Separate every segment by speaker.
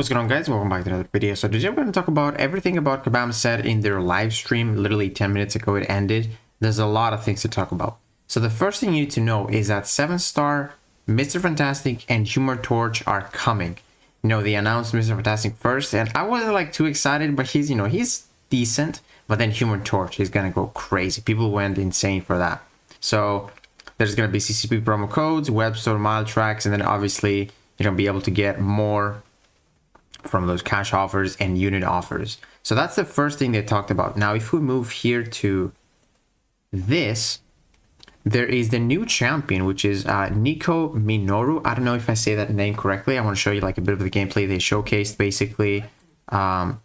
Speaker 1: What's going on, guys? Welcome back to another video. So today we're going to talk about everything about Kabam said in their live stream. Literally 10 minutes ago it ended. There's a lot of things to talk about. So the first thing you need to know is that 7-star, Mr. Fantastic, and Humor Torch are coming. You know, they announced Mr. Fantastic first, and I wasn't like too excited, but he's decent. But then Humor Torch is going to go crazy. People went insane for that. So there's going to be CCP promo codes, web store mile tracks, and then obviously you're going to be able to get more from those cash offers and unit offers. So that's the first thing they talked about. Now, if we move here to this, there is the new champion, which is Nico Minoru. I don't know if I say that name correctly. I want to show you like a bit of the gameplay they showcased basically. But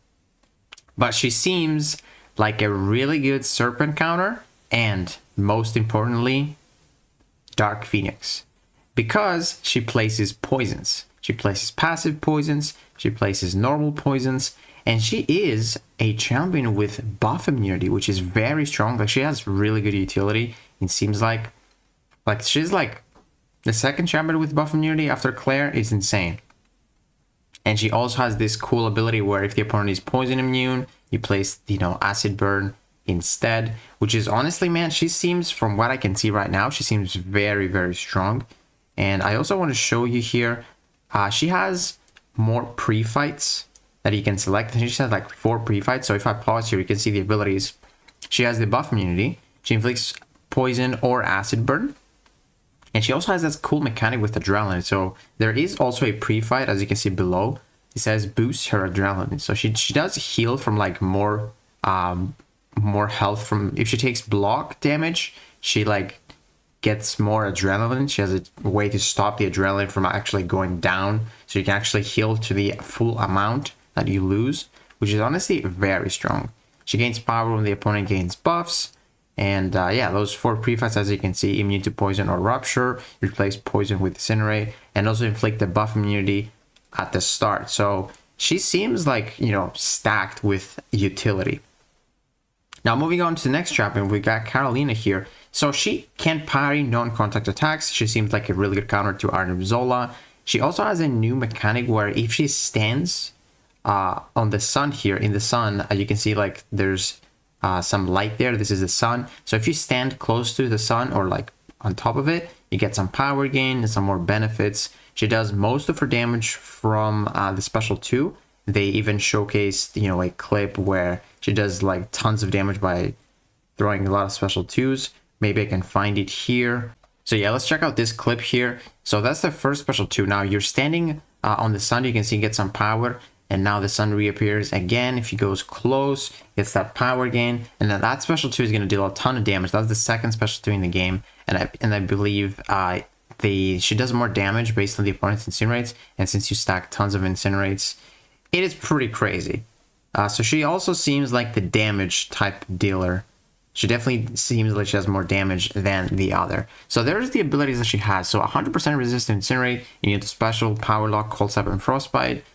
Speaker 1: she seems like a really good serpent counter, and most importantly, Dark Phoenix, because she places poisons. She places passive poisons, she places normal poisons, and she is a champion with buff immunity, which is very strong. Like, she has really good utility. It seems like she's like the second champion with buff immunity after Claire. Is insane. And she also has this cool ability where if the opponent is poison immune, you place, acid burn instead, which is honestly, man, she seems, from what I can see right now, she seems very, very strong. And I also want to show you here, she has more pre-fights that you can select. And she has like 4 pre-fights. So if I pause here, you can see the abilities. She has the buff immunity. She inflicts poison or acid burn. And she also has this cool mechanic with adrenaline. So there is also a pre-fight, as you can see below. It says boosts her adrenaline. So she does heal from like more health from, if she takes block damage, she like gets more adrenaline. She has a way to stop the adrenaline from actually going down, so you can actually heal to the full amount that you lose, which is honestly very strong. She gains power when the opponent gains buffs, and yeah, those 4 pre-fights, as you can see: immune to poison or rupture, replace poison with incinerate, and also inflict the buff immunity at the start. So she seems like, stacked with utility. Now, moving on to the next champion, we got Karolina here. So she can parry non-contact attacks. She seems like a really good counter to Arnim Zola. She also has a new mechanic where if she stands on the sun here, in the sun, you can see like there's some light there. This is the sun. So if you stand close to the sun or like on top of it, you get some power gain and some more benefits. She does most of her damage from the special 2. They even showcased, a clip where she does like tons of damage by throwing a lot of special 2s. Maybe I can find it here. So yeah, let's check out this clip here. So that's the first special 2. Now you're standing on the sun, you can see get some power, and now the sun reappears again. If he goes close, it's that power gain, and then that special 2 is going to deal a ton of damage. That's the second special 2 in the game, and I believe she does more damage based on the opponent's incinerates, and since you stack tons of incinerates, it is pretty crazy. So she also seems like the damage type dealer. She definitely seems like she has more damage than the other. So there's the abilities that she has. So 100% resist to incinerate, immune to special, power lock, cold snap, and frostbite.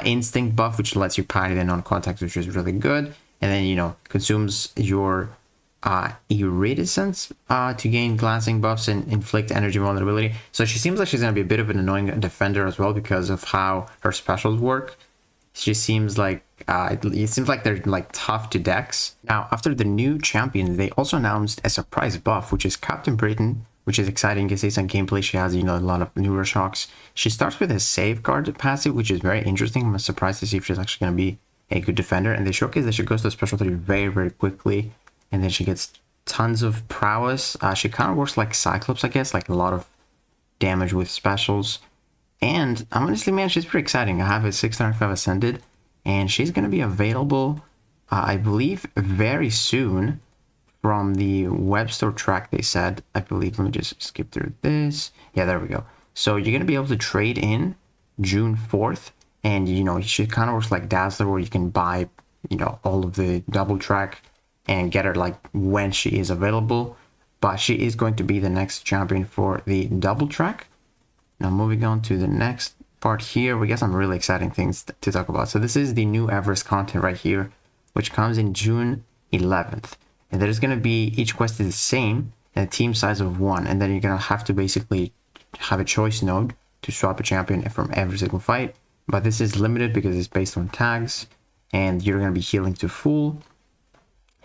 Speaker 1: Instinct buff, which lets you parry the non-contact, which is really good. And then, consumes your iridescence to gain glancing buffs and inflict energy vulnerability. So she seems like she's going to be a bit of an annoying defender as well because of how her specials work. She seems like it seems like they're like tough to dex. Now, after the new champion, they also announced a surprise buff, which is Captain Britain, which is exciting. You can see some gameplay. She has, a lot of newer shocks. She starts with a safeguard passive, which is very interesting. I'm surprised to see if she's actually going to be a good defender. And they showcase that she goes to special 3 very, very quickly. And then she gets tons of prowess. She kind of works like Cyclops, I guess, like a lot of damage with specials. And honestly, man, she's pretty exciting. I have a 605 Ascended, and she's going to be available, I believe, very soon from the web store track, they said. I believe, let me just skip through this. Yeah, there we go. So you're going to be able to trade in June 4th, and, she kind of works like Dazzler, where you can buy, all of the double track and get her like when she is available. But she is going to be the next champion for the double track. Now, moving on to the next part here, we got some really exciting things to talk about. So this is the new Everest content right here, which comes in June 11th. And there's going to be, each quest is the same, and a team size of 1. And then you're going to have to basically have a choice node to swap a champion from every single fight. but this is limited because it's based on tags, and you're going to be healing to full.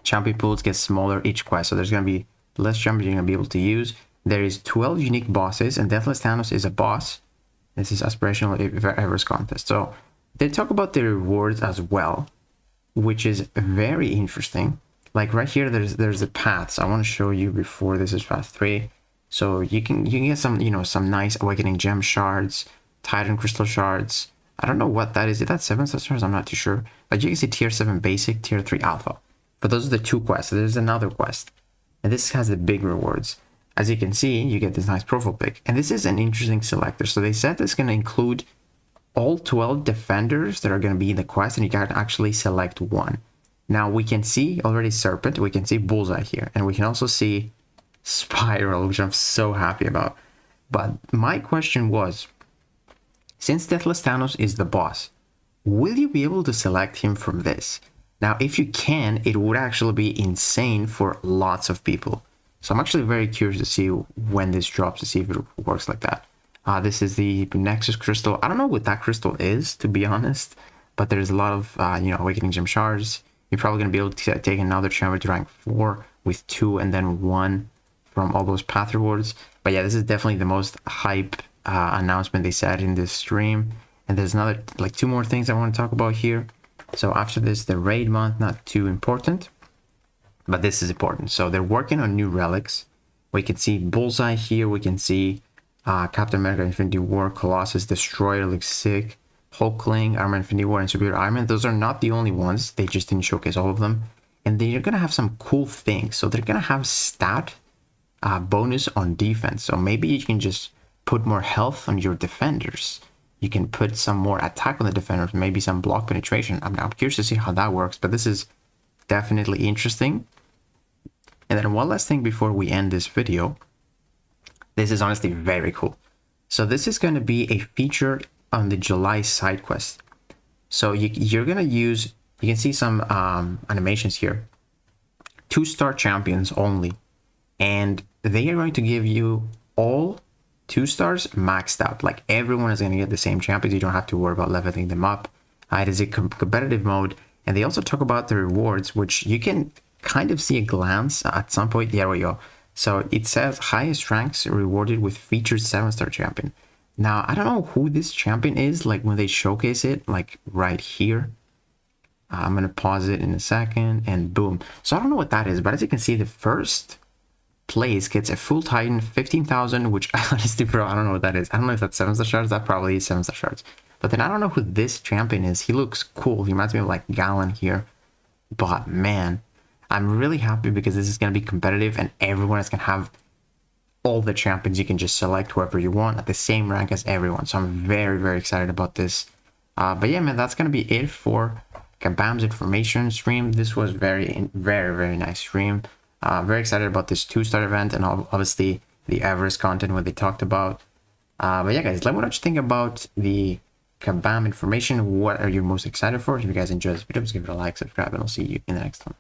Speaker 1: Champion pools get smaller each quest, so there's going to be less champions you're going to be able to use. There is 12 unique bosses, and Deathless Thanos is a boss. This is aspirational Everest contest. So they talk about the rewards as well, which is very interesting. Like right here, there's the paths. I want to show you before. This is path 3. So you can get some, you know, some nice Awakening Gem shards, Titan Crystal shards. I don't know what that is. Is that 7-star shards? I'm not too sure. But you can see tier 7 basic, tier 3 alpha. But those are the 2 quests. So there's another quest. And this has the big rewards. As you can see, you get this nice profile pic. And this is an interesting selector. So they said it's going to include all 12 defenders that are going to be in the quest, and you can actually select one. Now we can see already Serpent, we can see Bullseye here, and we can also see Spiral, which I'm so happy about. But my question was, since Deathless Thanos is the boss, will you be able to select him from this? Now, if you can, it would actually be insane for lots of people. So I'm actually very curious to see when this drops, to see if it works like that. This is the Nexus Crystal. I don't know what that crystal is, to be honest, but there's a lot of, you know, Awakening Gem shards. You're probably going to be able to take another champion to rank 4 with 2 and then 1 from all those path rewards. But yeah, this is definitely the most hype announcement they said in this stream. And there's another, like 2 more things I want to talk about here. So after this, the raid month, not too important, but this is important. So they're working on new relics. We can see Bullseye here. We can see Captain America Infinity War, Colossus, Destroyer looks sick, Hulkling, Armor Infinity War, and Superior Iron Man. Those are not the only ones. They just didn't showcase all of them. And they're going to have some cool things. So they're going to have stat bonus on defense. So maybe you can just put more health on your defenders. You can put some more attack on the defenders, maybe some block penetration. I'm curious to see how that works, but this is definitely interesting. And then one last thing before we end this video. This is honestly very cool. So this is going to be a feature on the July side quest. So you're going to use, you can see some animations here. 2-star champions only. And they are going to give you all 2 stars maxed out. Like everyone is going to get the same champions. You don't have to worry about leveling them up. It is a competitive mode. And they also talk about the rewards, which you can kind of see a glance at some point. There we go. So it says highest ranks rewarded with featured 7-star champion. Now, I don't know who this champion is, like when they showcase it, like right here. I'm going to pause it in a second and boom. So I don't know what that is, but as you can see, the first place gets a full Titan, 15,000, which honestly, bro, I don't know what that is. I don't know if that's 7-star shards. That probably is 7-star shards. But then I don't know who this champion is. He looks cool. He reminds me of like Gallon here. But man, I'm really happy because this is going to be competitive and everyone is going to have all the champions. You can just select whoever you want at the same rank as everyone. So I'm very, very excited about this. But yeah, man, that's going to be it for Kabam's information stream. This was very, very nice stream. Very excited about this 2-star event and obviously the Everest content what they talked about. But yeah, guys, let me know what you think about the Kabam information. What are you most excited for? If you guys enjoyed this video, just give it a like, subscribe, and I'll see you in the next one.